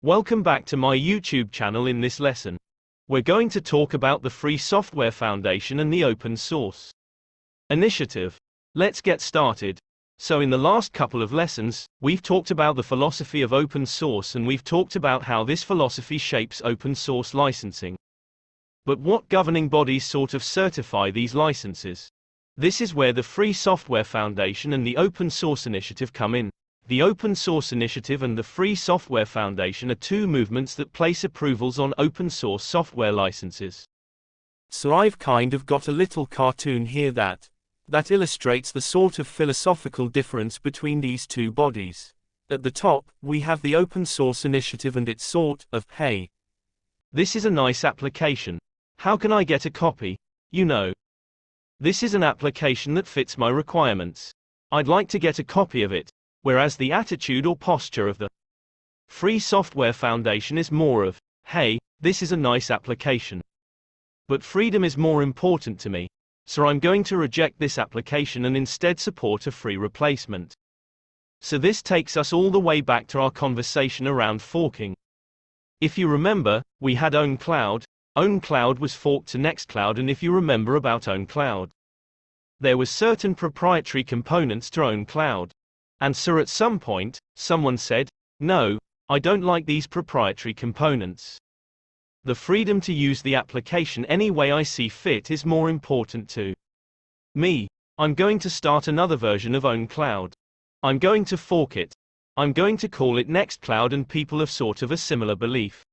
Welcome back to my YouTube channel. In this lesson, we're going to talk about the Free Software Foundation and the Open Source Initiative. Let's get started. So in the last couple of lessons, we've talked about the philosophy of open source and we've talked about how this philosophy shapes open source licensing. But what governing bodies sort of certify these licenses? This is where the Free Software Foundation and the Open Source Initiative come in. The Open Source Initiative and the Free Software Foundation are two movements that place approvals on open source software licenses. So I've kind of got a little cartoon here that illustrates the sort of philosophical difference between these two bodies. At the top, we have the Open Source Initiative and its sort of, hey, this is a nice application. How can I get a copy? You know, this is an application that fits my requirements. I'd like to get a copy of it. Whereas the attitude or posture of the Free Software Foundation is more of, hey, this is a nice application, but freedom is more important to me, so I'm going to reject this application and instead support a free replacement. So this takes us all the way back to our conversation around forking. If you remember, we had OwnCloud. OwnCloud was forked to Nextcloud, and if you remember about OwnCloud, there was certain proprietary components to OwnCloud. And so at some point, someone said, no, I don't like these proprietary components. The freedom to use the application any way I see fit is more important to me. I'm going to start another version of OwnCloud. I'm going to fork it. I'm going to call it Nextcloud, and people of sort of a similar belief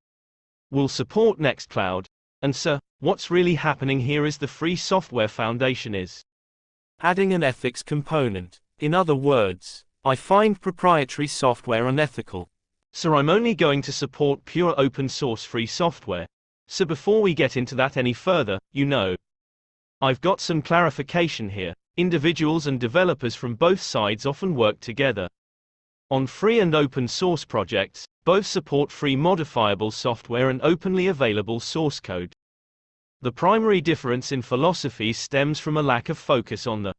will support Nextcloud. And so, what's really happening here is the Free Software Foundation is adding an ethics component. In other words, I find proprietary software unethical. So I'm only going to support pure open source free software. So before we get into that any further, I've got some clarification here. Individuals and developers from both sides often work together on free and open source projects. Both support free modifiable software and openly available source code. The primary difference in philosophy stems from a lack of focus on the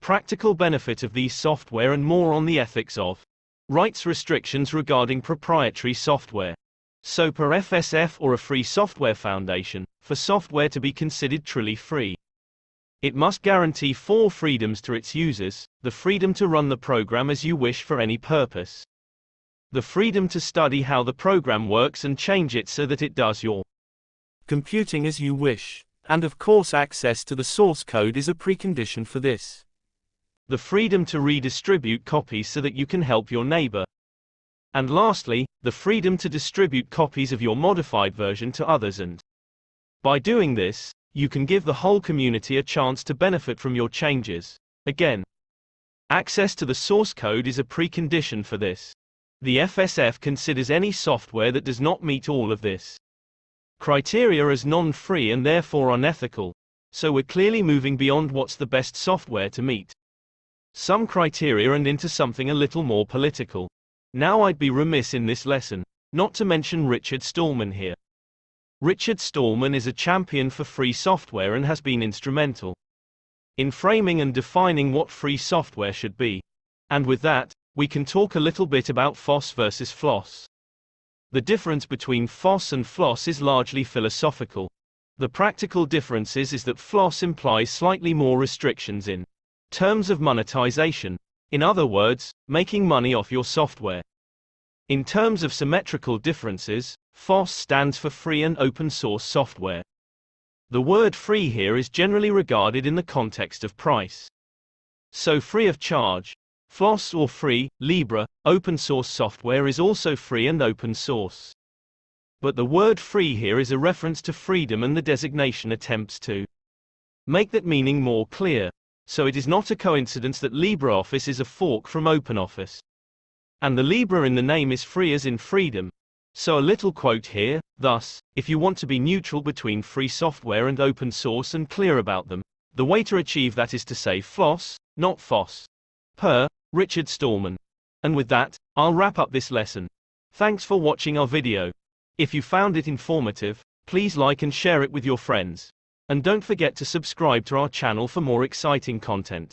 practical benefit of these software and more on the ethics of rights restrictions regarding proprietary software. So per FSF, or a Free Software Foundation, for software to be considered truly free, it must guarantee four freedoms to its users: the freedom to run the program as you wish for any purpose, the freedom to study how the program works and change it so that it does your computing as you wish, and of course access to the source code is a precondition for this. The freedom to redistribute copies so that you can help your neighbor. And lastly, the freedom to distribute copies of your modified version to others, and by doing this, you can give the whole community a chance to benefit from your changes. Again, access to the source code is a precondition for this. The FSF considers any software that does not meet all of this criteria as non-free and therefore unethical. So we're clearly moving beyond what's the best software to meet some criteria and into something a little more political. Now I'd be remiss in this lesson not to mention Richard Stallman here. Richard Stallman is a champion for free software and has been instrumental in framing and defining what free software should be. And with that, we can talk a little bit about FOSS versus FLOSS. The difference between FOSS and FLOSS is largely philosophical. The practical difference is that FLOSS implies slightly more restrictions in terms of monetization. In other words, making money off your software. In terms of symmetrical differences, FOSS stands for free and open source software. The word free here is generally regarded in the context of price. So free of charge. FLOSS, or free, libre, open source software is also free and open source. But the word free here is a reference to freedom, and the designation attempts to make that meaning more clear. So it is not a coincidence that LibreOffice is a fork from OpenOffice. And the Libre in the name is free as in freedom. So a little quote here, thus, if you want to be neutral between free software and open source and clear about them, the way to achieve that is to say FLOSS, not FOSS. Per Richard Stallman. And with that, I'll wrap up this lesson. Thanks for watching our video. If you found it informative, please like and share it with your friends. And don't forget to subscribe to our channel for more exciting content.